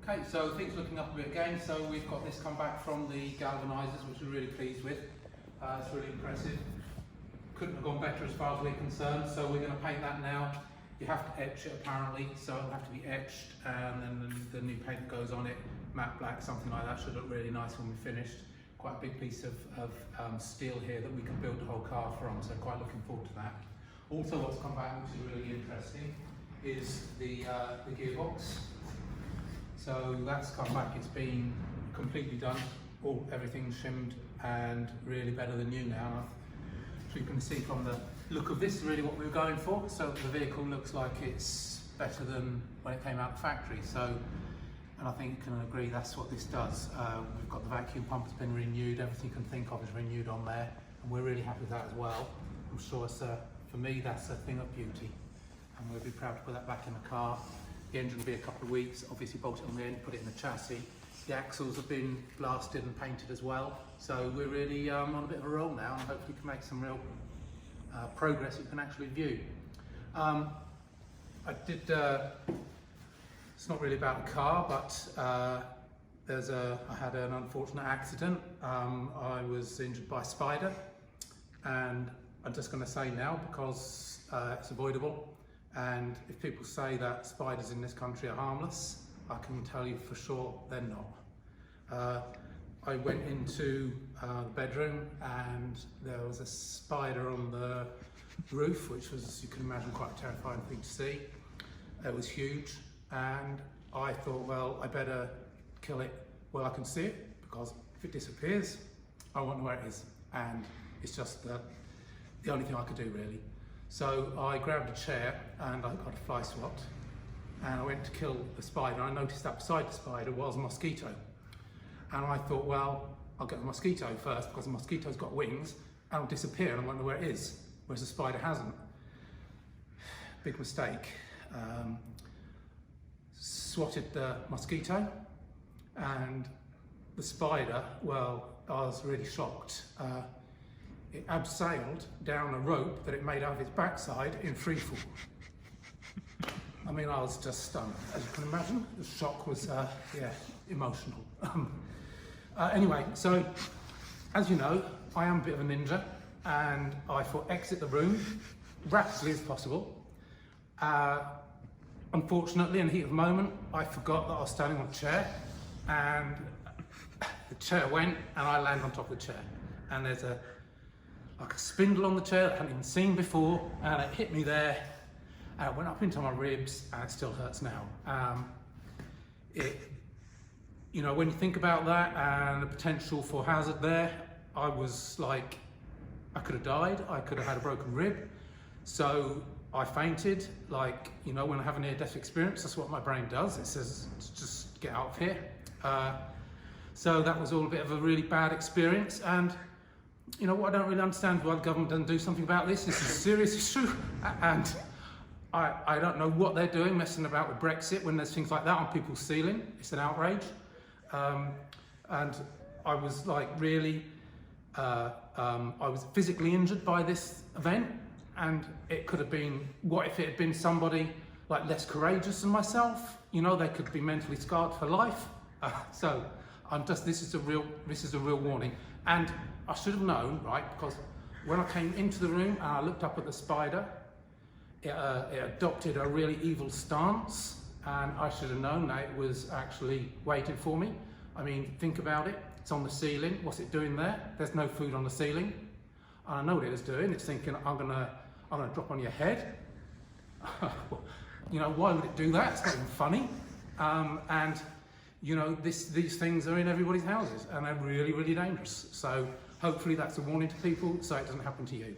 Okay, so things looking up a bit again. So we've got this come back from the galvanisers, which we're really pleased with. It's really impressive. Couldn't have gone better as far as we're concerned. So we're going to paint that now. You have to etch it apparently, so it'll have to be etched, and then the new paint that goes on it, matte black, something like that, should look really nice when we're finished. Quite a big piece of steel here that we can build the whole car from, so quite looking forward to that. Also, what's come back, which is really interesting, is the gearbox. So that's come back, it's been completely done, everything's shimmed and really better than new now. So you can see from the look of this, really what we were going for. So the vehicle looks like it's better than when it came out of the factory. So, and I think you can agree that's what this does. We've got the vacuum pump has been renewed, everything you can think of is renewed on there, and we're really happy with that as well. I'm sure it's for me that's a thing of beauty, and we'll be proud to put that back in the car. The engine will be a couple of weeks, obviously bolt it on the end, put it in the chassis. The axles have been blasted and painted as well, so we're really on a bit of a roll now, and hopefully can make some real progress you can actually view. It's not really about the car, but I had an unfortunate accident. I was injured by a spider, and I'm just going to say now, because it's avoidable, and if people say that spiders in this country are harmless, I can tell you for sure they're not. I went into the bedroom and there was a spider on the roof, which was, as you can imagine, quite a terrifying thing to see. It was huge, and I thought, well, I better kill it where I can see it, because if it disappears, I won't know where it is, and it's just the only thing I could do, really. So I grabbed a chair and I got a fly swat, and I went to kill the spider. I noticed that beside the spider was a mosquito, and I thought, well, I'll get the mosquito first, because the mosquito's got wings and it'll disappear and I won't know where it is, whereas the spider hasn't. Big mistake. Swatted the mosquito, and the spider, well, I was really shocked. It abseiled down a rope that it made out of its backside in free fall. I mean, I was just stunned, as you can imagine. The shock was, yeah, emotional. Anyway, so, as you know, I am a bit of a ninja, and I thought exit the room rapidly as possible. Unfortunately, in the heat of the moment, I forgot that I was standing on a chair, and the chair went, and I landed on top of the chair. And there's like a spindle on the chair that I hadn't even seen before, and it hit me there, and it went up into my ribs, and it still hurts now. You know, when you think about that and the potential for hazard there, I was like, I could have died, I could have had a broken rib. So I fainted, like, you know, when I have a near-death experience, that's what my brain does. It says, just get out of here. So that was all a bit of a really bad experience. And you know what, I don't really understand why the government doesn't do something about this. This is a serious issue. And I don't know what they're doing, messing about with Brexit when there's things like that on people's ceiling. It's an outrage. And I was like really, I was physically injured by this event, and it could have been, what if it had been somebody like less courageous than myself? You know, they could be mentally scarred for life. So this is a real warning. And I should have known, right? Because when I came into the room and I looked up at the spider, it adopted a really evil stance, and I should have known that it was actually waiting for me. I mean, think about it. It's on the ceiling. What's it doing there? There's no food on the ceiling. And I know what it is doing. It's thinking, I'm gonna drop on your head. You know, why would it do that? It's not even funny. And you know, these things are in everybody's houses, and they're really, really dangerous. So hopefully that's a warning to people, so it doesn't happen to you.